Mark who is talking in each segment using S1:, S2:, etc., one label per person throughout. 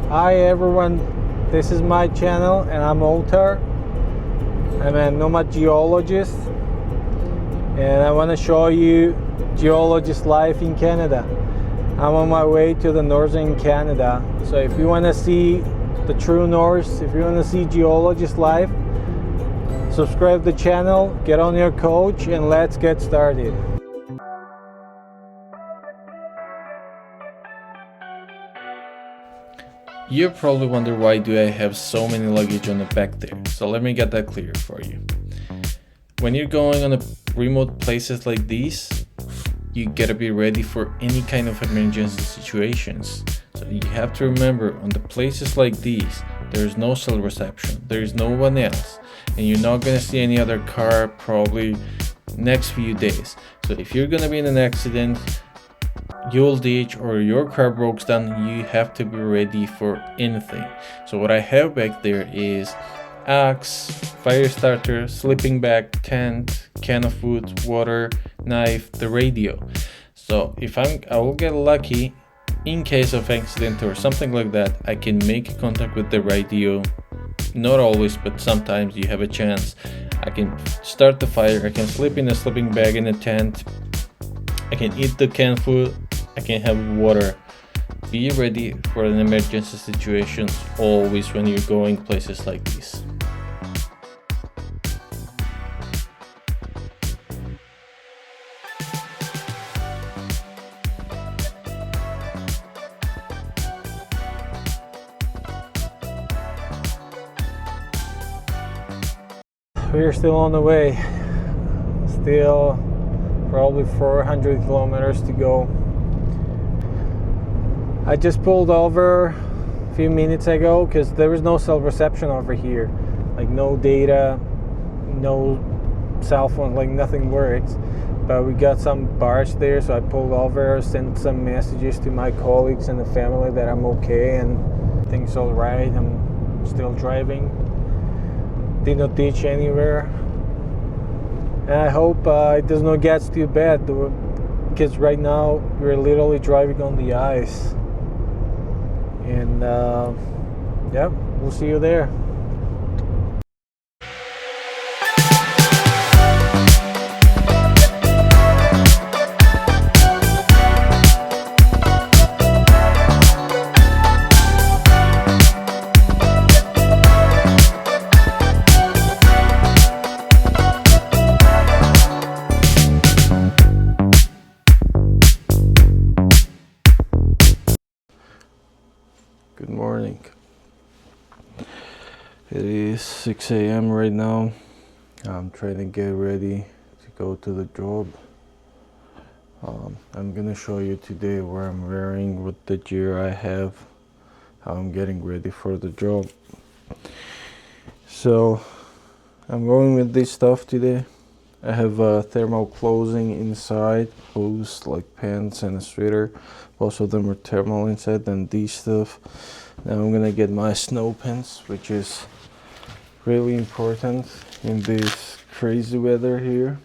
S1: Hi everyone, this is my channel and I'm Altar. I'm a nomad geologist and I want to show you geologist life in Canada. I'm on my way to the northern Canada, so if you want to see the true north, if you want to see geologist life, subscribe to the channel, get on your coach, and let's get started.
S2: You probably wonder why do I have so many luggage on the back there, so let me get that clear for you. When you're going on remote places like these, you gotta be ready for any kind of emergency situations. So you have to remember, on the places like these, there is no cell reception, there is no one else, and you're not gonna see any other car probably next few days. So if you're gonna be in an accident, you'll ditch, or your car breaks down, you have to be ready for anything. So what I have back there is axe, fire starter, sleeping bag, tent, can of food, water, knife, the radio. So if I will get lucky, in case of accident or something like that, I can make contact with the radio. Not always, but sometimes you have a chance. I can start the fire, I can sleep in a sleeping bag in a tent, I can eat the canned food, I can have water. Be ready for an emergency situation always when you're going places like this.
S1: We're still on the way, still probably 400 kilometers to go. I just pulled over a few minutes ago because there was no cell reception over here, like no data, no cell phone, like nothing works. But we got some bars there, so I pulled over, sent some messages to my colleagues and the family that I'm okay and things all right. I'm still driving, did not ditch anywhere, and I hope it does not get too bad, because right now we're literally driving on the ice. And yeah, we'll see you there. Good morning. It is 6 a.m. right now. I'm trying to get ready to go to the job. I'm gonna show you today what I'm wearing, what the gear I have, how I'm getting ready for the job. So I'm going with this stuff today. I have thermal clothing inside, boots like pants and a sweater. Most of them are thermal inside, and these stuff. Now I'm gonna get my snow pants, which is really important in this crazy weather here,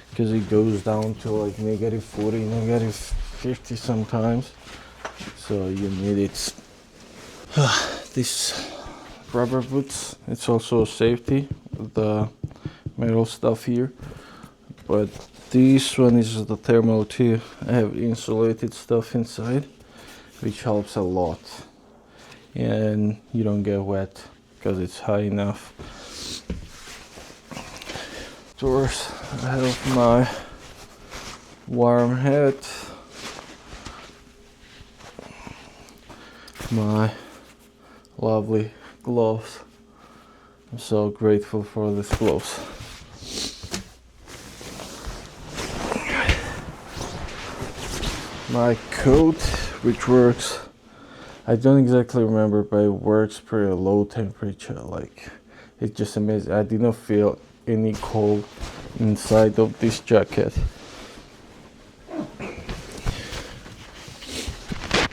S1: because it goes down to like negative 40, negative 50 sometimes. So you need it. This rubber boots, it's also safety with the metal stuff here, but this one is the thermal too. I have insulated stuff inside, which helps a lot, and you don't get wet because it's high enough. Of course, I have my warm hat, my lovely gloves. I'm so grateful for these gloves. My coat, which works, I don't exactly remember, but it works pretty low temperature. Like, it's just amazing. I did not feel any cold inside of this jacket.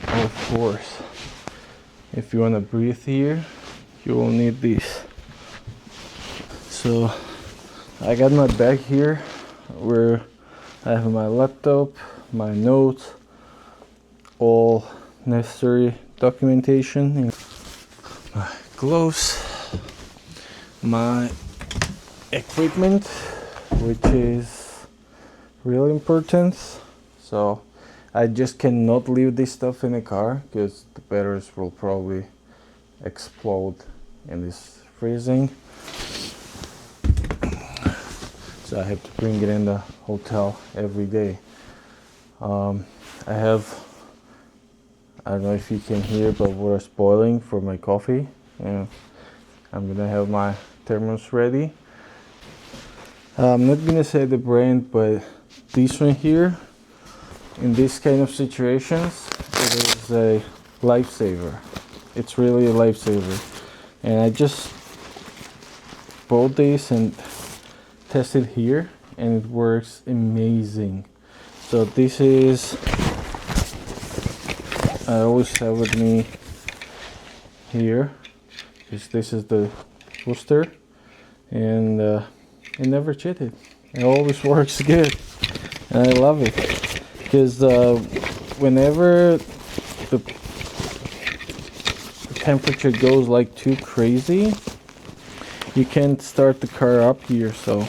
S1: Of course, if you want to breathe here, you will need this. So I got my bag here where I have my laptop, my notes, all necessary documentation, my gloves, my equipment, which is really important. So I just cannot leave this stuff in the car because the batteries will probably explode in this freezing. So I have to bring it in the hotel every day. I don't know if you can hear, but water's boiling for my coffee. And I'm gonna have my thermos ready. I'm not gonna say the brand, but this one here, in this kind of situations, it is a lifesaver. It's really a lifesaver. And I just bought this and tested here, and it works amazing. So this is, I always have with me here, because this is the booster, and it never cheated. It always works good, and I love it because whenever the temperature goes like too crazy, you can't start the car up here. So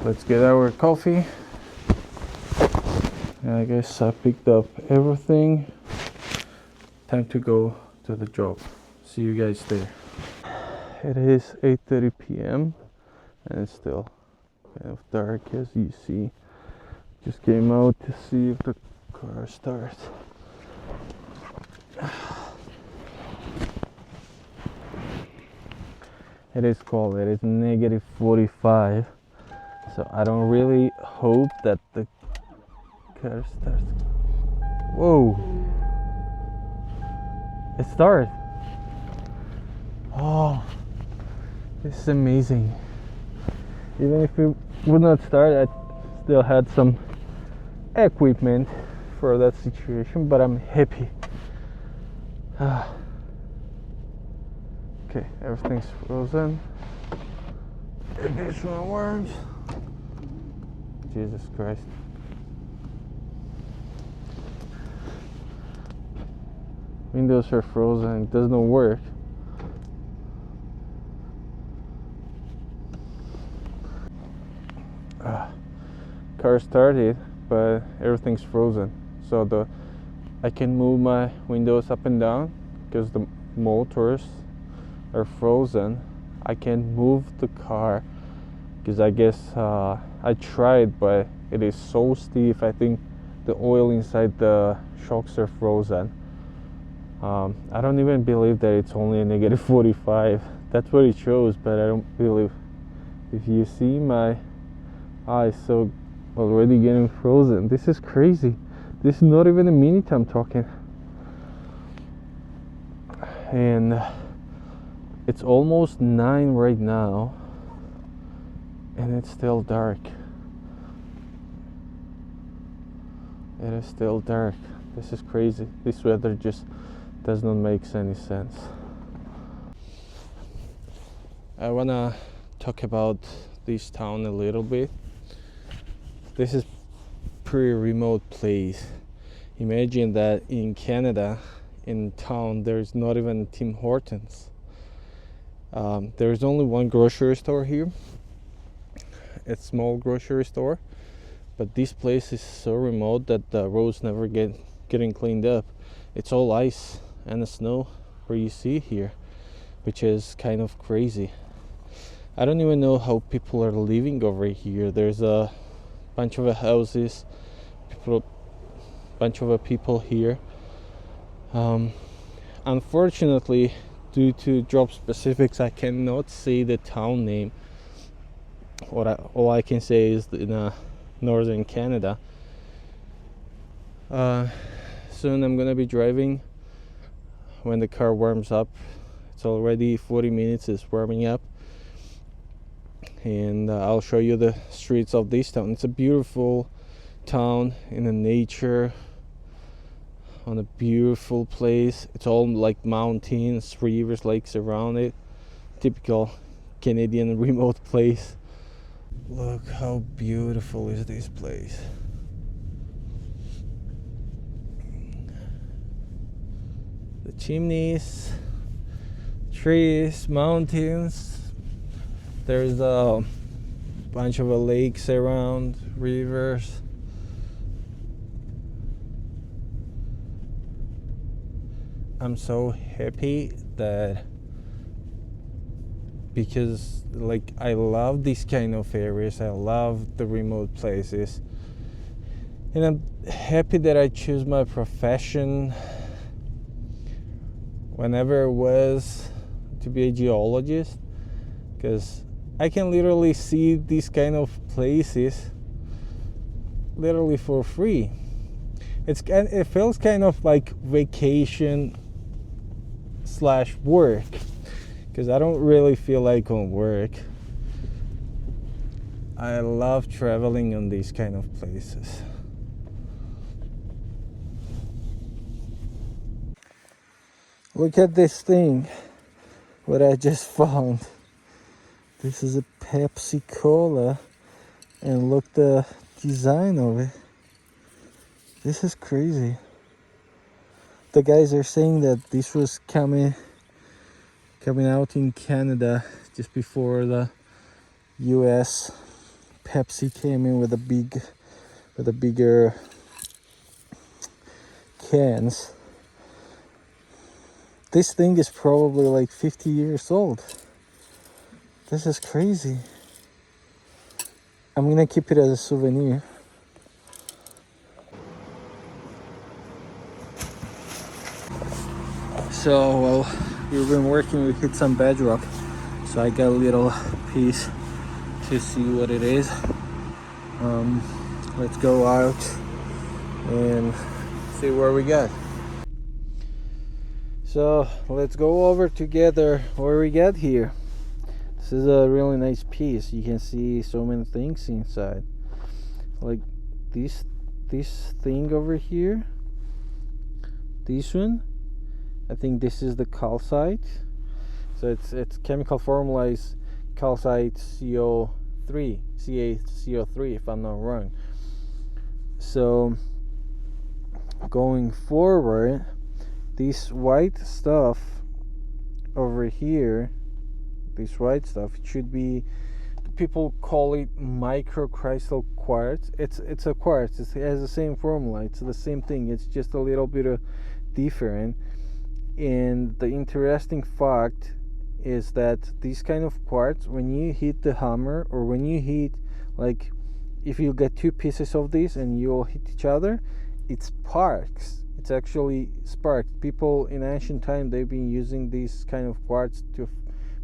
S1: let's get our coffee. And I guess I picked up everything. Time to go to the job. See you guys there. It is 8:30 p.m. and it's still kind of dark, as you see. Just came out to see if the car starts. It is cold. It is negative 45. So I don't really hope that the car starts. Whoa! It started. Oh, this is amazing. Even if it would not start, I still had some equipment for that situation, but I'm happy. Okay, everything's frozen. If this one works. Jesus Christ. Windows are frozen, it does not work. Car started, but everything's frozen. So I can move my windows up and down because the motors are frozen. I can't move the car because I guess I tried, but it is so stiff. I think the oil inside the shocks are frozen. I don't even believe that it's only a negative 45. That's what it shows, but I don't believe. If you see my eyes, so already getting frozen. This is crazy. This is not even a minute I'm talking. And it's almost 9 right now, and it's still dark. It is still dark. This is crazy. This weather just does not make any sense. I wanna talk about this town a little bit. This is pretty remote place. Imagine that in Canada, in town, there's not even Tim Hortons. There's only one grocery store here. It's a small grocery store, but this place is so remote that the roads never getting cleaned up. It's all ice and the snow where you see here, which is kind of crazy. I don't even know how people are living over here. There's a bunch of houses, bunch of people here. Unfortunately, due to job specifics, I cannot say the town name. All I can say is in northern Canada. Soon I'm gonna be driving when the car warms up. It's already 40 minutes, it's warming up. And I'll show you the streets of this town. It's a beautiful town in the nature, on a beautiful place. It's all like mountains, rivers, lakes around it. Typical Canadian remote place. Look how beautiful is this place. chimneys, trees, mountains. There's a bunch of lakes around, rivers. I'm so happy that, because like I love these kind of areas, I love the remote places, and I'm happy that I choose my profession whenever it was to be a geologist, because I can literally see these kind of places literally for free. It feels kind of like vacation / work, because I don't really feel like on work. I love traveling on these kind of places. Look at this thing, what I just found. This is a Pepsi Cola, and look the design of it. This is crazy. The guys are saying that this was coming out in Canada just before the US Pepsi came in with the bigger cans. This thing is probably like 50 years old. This is crazy. I'm gonna keep it as a souvenir. So, well, we've been working, we hit some bedrock. So I got a little piece to see what it is. Let's go out and see where we got. So let's go over together where we got here. This is a really nice piece. You can see so many things inside. Like this thing over here. This one. I think this is the calcite. So its chemical formula is calcite CO3, CaCO3 if I'm not wrong. So going forward, this white stuff over here, this white stuff, it should be, people call it microcrystal quartz. It's a quartz. It has the same formula. It's the same thing. It's just a little bit different. And the interesting fact is that this kind of quartz, when you hit the hammer, or when you hit, like if you get two pieces of this and you all hit each other, it sparks. It's actually sparked. People in ancient time, they've been using this kind of quartz to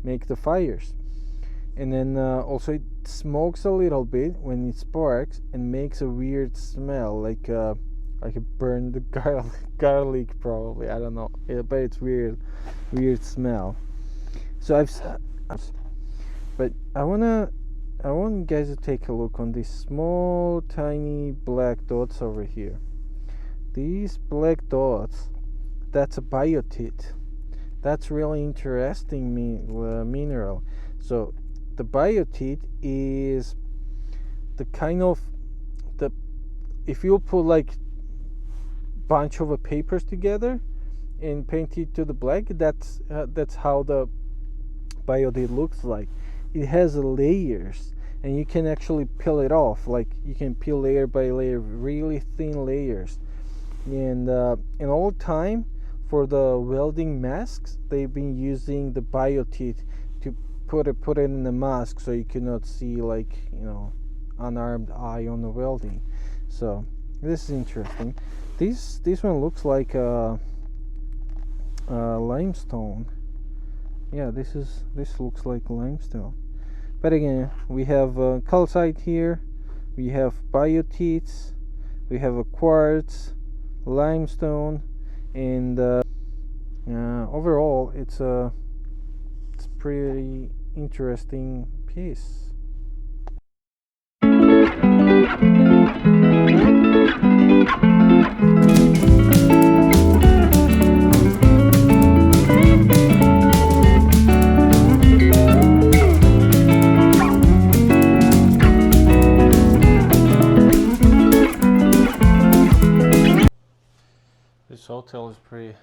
S1: make the fires. And then also it smokes a little bit when it sparks and makes a weird smell, like a burned garlic probably, I don't know, but it's weird smell. So but I want you guys to take a look on these small tiny black dots over here. These black dots, that's a biotite. That's really interesting mineral. So the biotite is the kind of if you put like bunch of papers together and paint it to the black, that's how the biotite looks like. It has layers, and you can actually peel it off. Like you can peel layer by layer, really thin layers. And in all time, for the welding masks, they've been using the biotite to put it in the mask, so you cannot see, like, you know, unarmed eye on the welding. So this is interesting. This one looks like limestone. Yeah, this looks like limestone. But again, we have calcite here, we have biotites, we have a quartz, limestone, and overall it's a pretty interesting piece. This hotel is pretty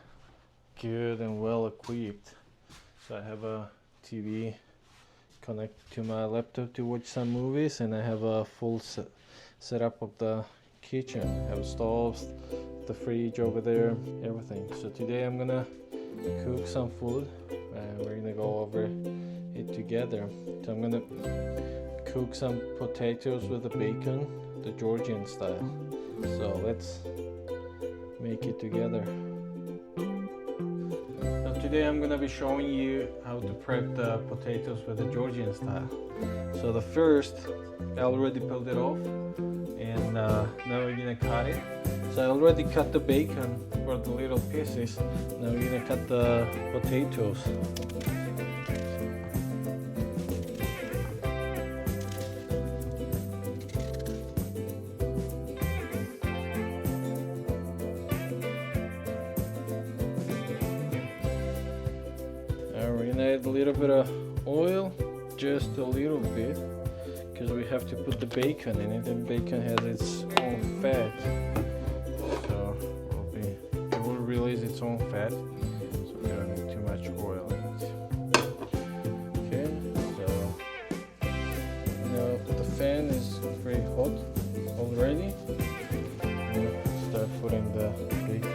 S1: good and well equipped. So I have a TV connected to my laptop to watch some movies, and I have a full setup of the kitchen. I have stoves, the fridge over there, everything. So today I'm gonna cook some food and we're gonna go over it together. So I'm gonna cook some potatoes with the bacon, the Georgian style. So let's make it together. So today I'm gonna be showing you how to prep the potatoes with the Georgian style. So the first, I already peeled it off, and now we're gonna cut it. So I already cut the bacon for the little pieces. Now we're gonna cut the potatoes. We're gonna add a little bit of oil, just a little bit, because we have to put the bacon in it, and bacon has its own fat, so it will release its own fat, so we don't need too much oil in it. Okay, so now the fan is very hot already. We'll start putting the bacon.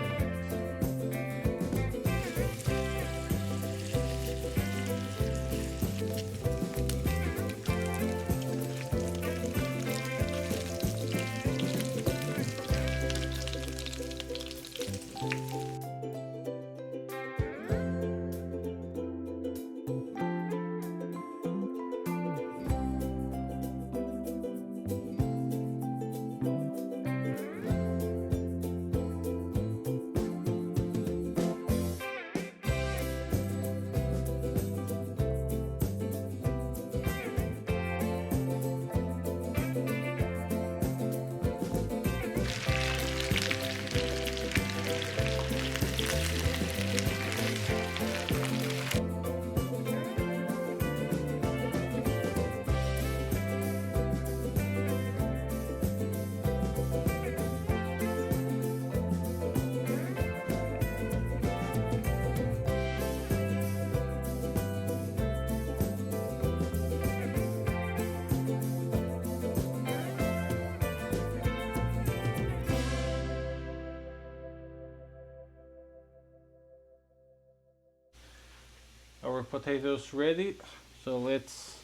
S1: Our potatoes ready, so let's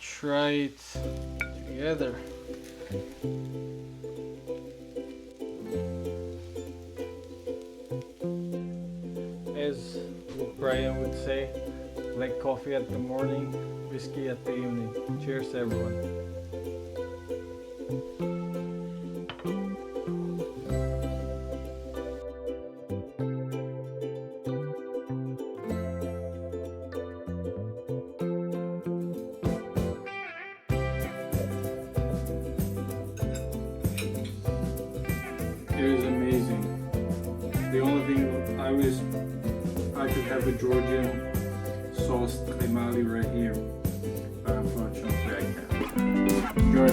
S1: try it together. As Brian would say, black coffee at the morning, whiskey at the evening. Cheers everyone. It is amazing. The only thing I could have a Georgian sauce climali right here, but unfortunately I can't. Enjoy.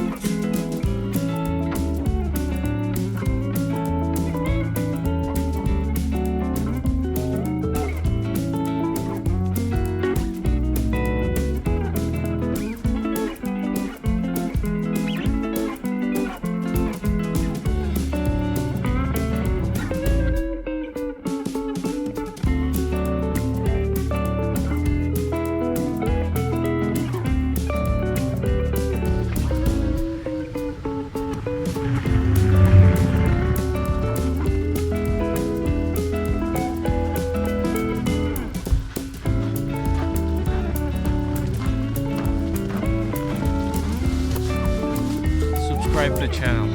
S1: Subscribe to the channel.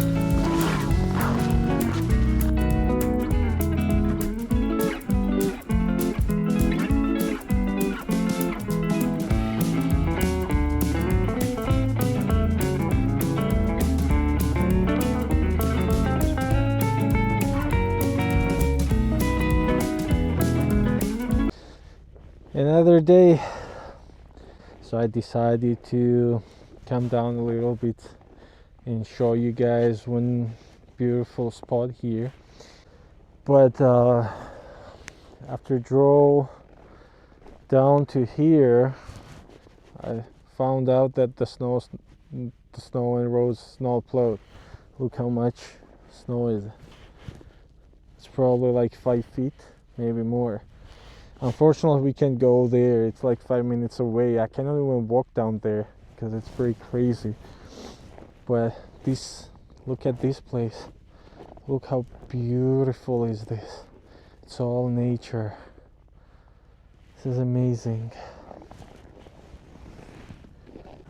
S1: Another day, so I decided to come down a little bit and show you guys one beautiful spot here. But after drove down to here, I found out that the snow and roads not plowed. Look how much snow is. It's probably like 5 feet, maybe more. Unfortunately, we can't go there. It's like 5 minutes away. I cannot even walk down there because it's pretty crazy. But look at this place. Look how beautiful is this. It's all nature. This is amazing.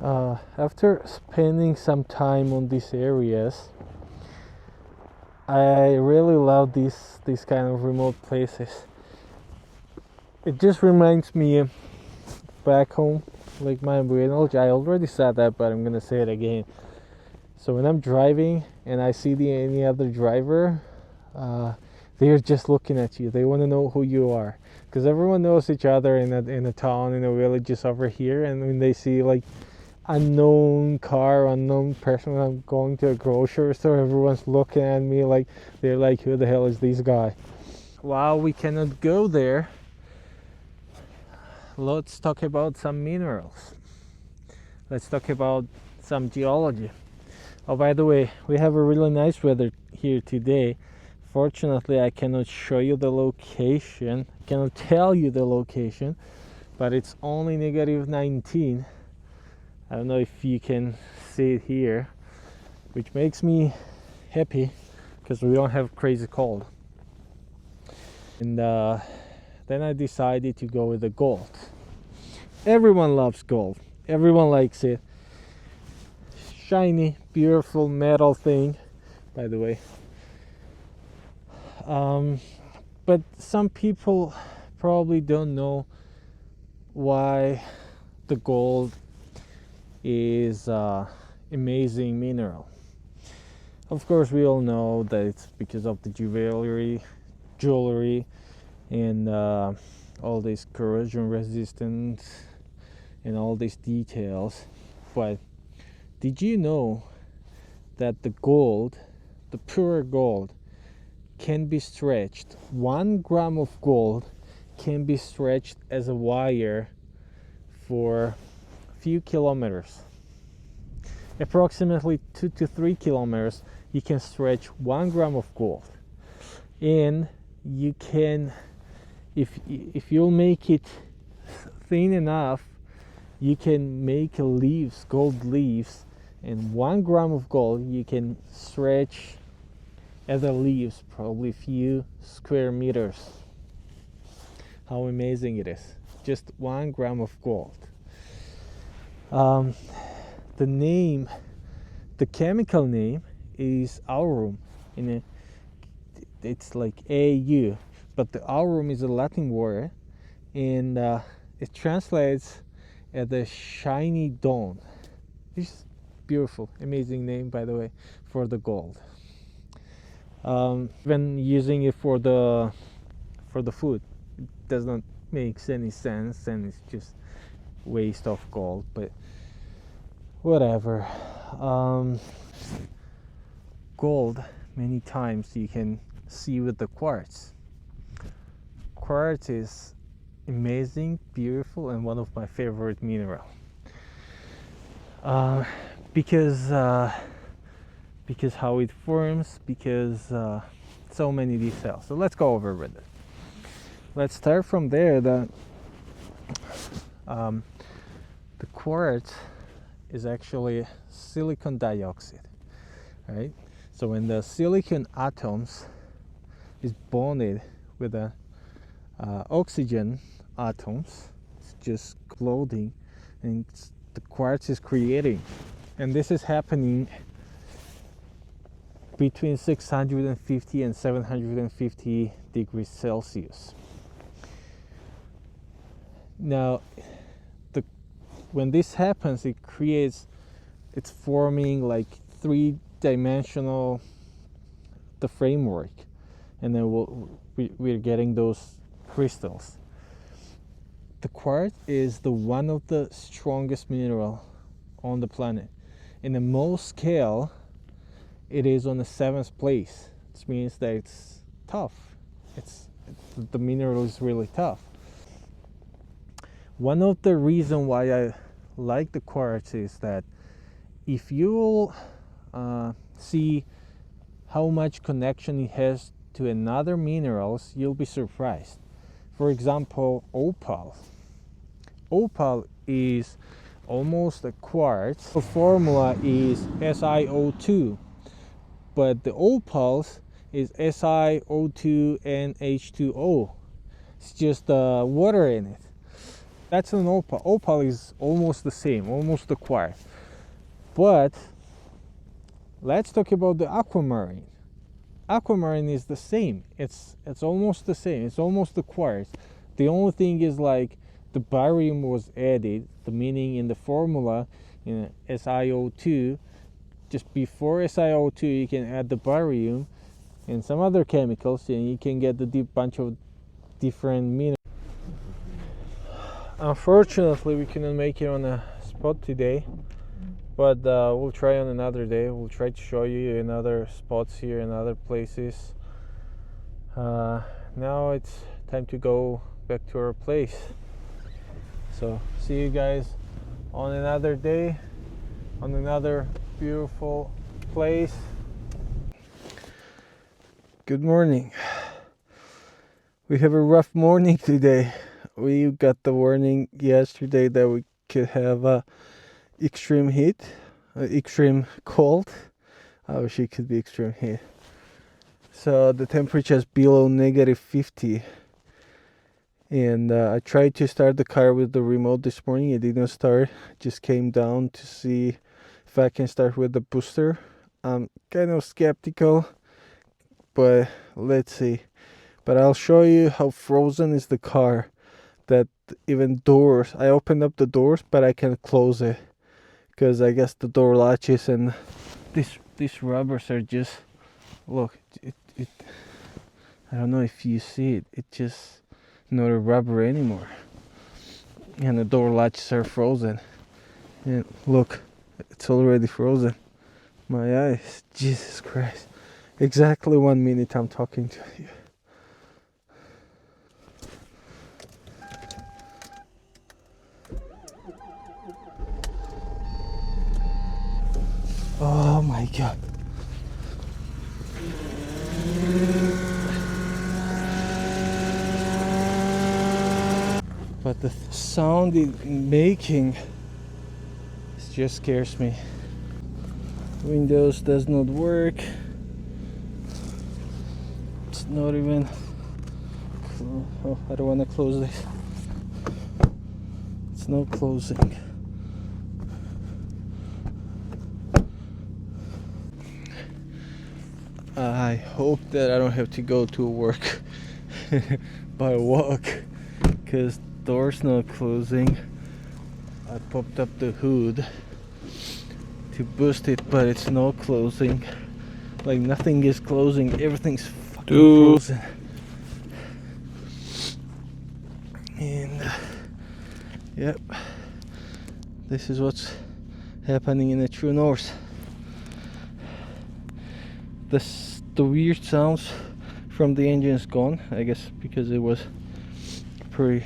S1: After spending some time on these areas, I really love these kind of remote places. It just reminds me back home, like my Buenos. I already said that, but I'm gonna say it again. So when I'm driving and I see any other driver, they're just looking at you. They want to know who you are, because everyone knows each other in a town, in a villages over here. And when they see like unknown car, unknown person, when I'm going to a grocery store, everyone's looking at me like they're like, who the hell is this guy? While we cannot go there, let's talk about some minerals. Let's talk about some geology. Oh, by the way, we have a really nice weather here today. Fortunately, I cannot show you the location, cannot tell you the location, but it's only -19. I don't know if you can see it here, which makes me happy because we don't have crazy cold. And then I decided to go with the gold. Everyone loves gold. Everyone likes it. Shiny, beautiful metal thing, by the way. But some people probably don't know why the gold is amazing mineral. Of course, we all know that it's because of the jewelry, and all this corrosion resistance and all these details. But did you know that the gold, the pure gold, can be stretched? 1 gram of gold can be stretched as a wire for a few kilometers. Approximately 2 to 3 kilometers, you can stretch 1 gram of gold. And you can, if you'll make it thin enough, you can make leaves, gold leaves, and 1 gram of gold you can stretch other leaves probably a few square meters. How amazing it is. Just 1 gram of gold. The chemical name is aurum. It's like AU, but the aurum is a Latin word, and it translates as the shiny dawn. It's beautiful, amazing name, by the way, for the gold. When using it for the food, it does not make any sense, and it's just waste of gold, but whatever. Gold, many times you can see with the quartz. Quartz is amazing, beautiful, and one of my favorite mineral. Because how it forms, because so many details. So let's go over with it. Let's start from there. The quartz is actually silicon dioxide, right? So when the silicon atoms is bonded with the oxygen atoms, it's just exploding, and the quartz is creating. And this is happening between 650 and 750 degrees Celsius. Now, when this happens, it's forming like 3-dimensional the framework, and then we're getting those crystals. The quartz is one of the strongest mineral on the planet. In the Mohs scale, it is on the 7th place. Which means that it's tough. It's that the mineral is really tough. One of the reasons why I like the quartz is that if you see how much connection it has to another minerals, you'll be surprised. For example, opal. Opal is almost a quartz. The formula is SiO2, but the opals is SiO2 and H2O. It's just water in it. That's an opal. Opal is almost the same, almost a quartz. But let's talk about the aquamarine. Aquamarine is the same. It's almost the same. It's almost the quartz. The only thing is like the barium was added, the meaning in the formula in SiO2. Just before SiO2 you can add the barium and some other chemicals and you can get the deep bunch of different minerals. Unfortunately we couldn't make it on a spot today, but we'll try on another day. We'll try to show you in other spots here in other places. Now it's time to go back to our place. So see you guys on another day, on another beautiful place. Good morning. We have a rough morning today. We got the warning yesterday that we could have extreme heat, extreme cold. I wish it could be extreme heat. So the temperature is below -50. And I tried to start the car with the remote this morning. It didn't start. Just came down to see if I can start with the booster. I'm kind of skeptical, but let's see. But I'll show you how frozen is the car, that even doors, I opened up the doors but I can't close it because I guess the door latches and these rubbers are just, look, it I don't know if you see it, it just not a rubber anymore, and the door latches are frozen. And look, it's already frozen. My eyes, Jesus Christ. Exactly 1 minute I'm talking to you. Oh my God. But the sound it's making, it just scares me. Windows does not work. It's not even, oh, I don't want to close this. It's not closing. I hope that I don't have to go to work by walk, because door's not closing. I popped up the hood to boost it, but it's not closing. Like nothing is closing, everything's fucking frozen. And yep, this is what's happening in the true north. The weird sounds from the engine is gone, I guess because it was pretty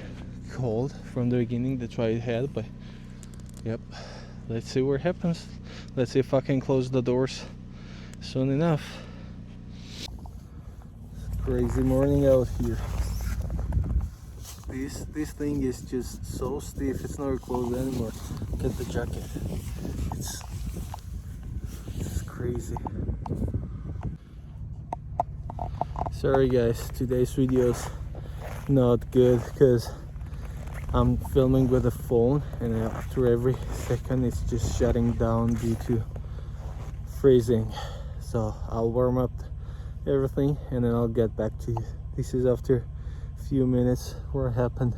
S1: cold from the beginning. That's why it had. But yep, let's see what happens. Let's see if I can close the doors soon enough. Crazy morning out here. This thing is just so stiff, it's not closed anymore. Look at the jacket. It's crazy. Sorry guys, today's video's not good because I'm filming with a phone and after every second it's just shutting down due to freezing. So I'll warm up everything and then I'll get back to you. This is after a few minutes what happened.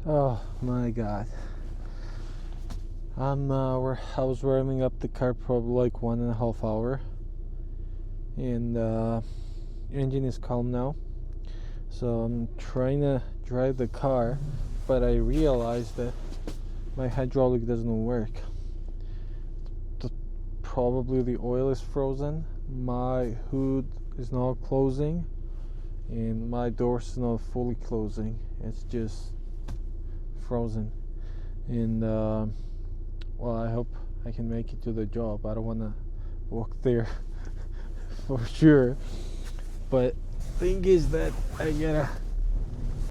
S1: Oh my God. I was warming up the car probably like 1.5 hours, and engine is calm now, so I'm trying to drive the car, but I realized that my hydraulic doesn't work. Probably the oil is frozen, my hood is not closing and my doors is not fully closing. It's just frozen. And well, I hope I can make it to the job. I don't want to walk there for sure, but thing is that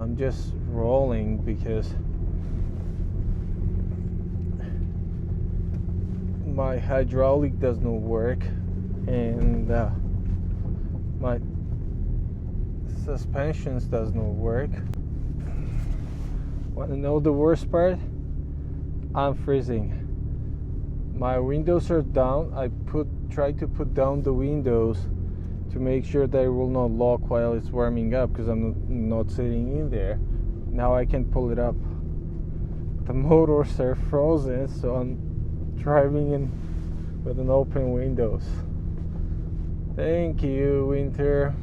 S1: I'm just rolling because my hydraulic does not work and my suspensions does not work. Want to know the worst part? I'm freezing. My windows are down. I try to put down the windows to make sure that it will not lock while it's warming up, because I'm not sitting in there. Now I can pull it up. The motors are frozen, so I'm driving in with an open windows. Thank you, winter.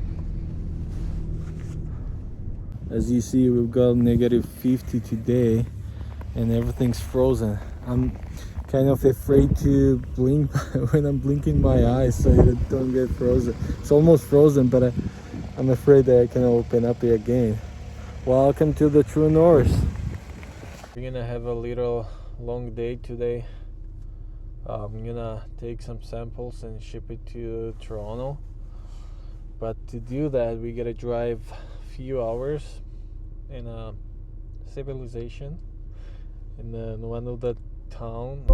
S1: As you see, we've got -50 today and everything's frozen. I'm kind of afraid to blink when I'm blinking my eyes so it don't get frozen. It's almost frozen, but I'm afraid that I can open up it again. Welcome to the true north. We're gonna have a little long day today. I'm gonna take some samples and ship it to Toronto, but to do that we gotta drive a few hours in a civilization in one of the town.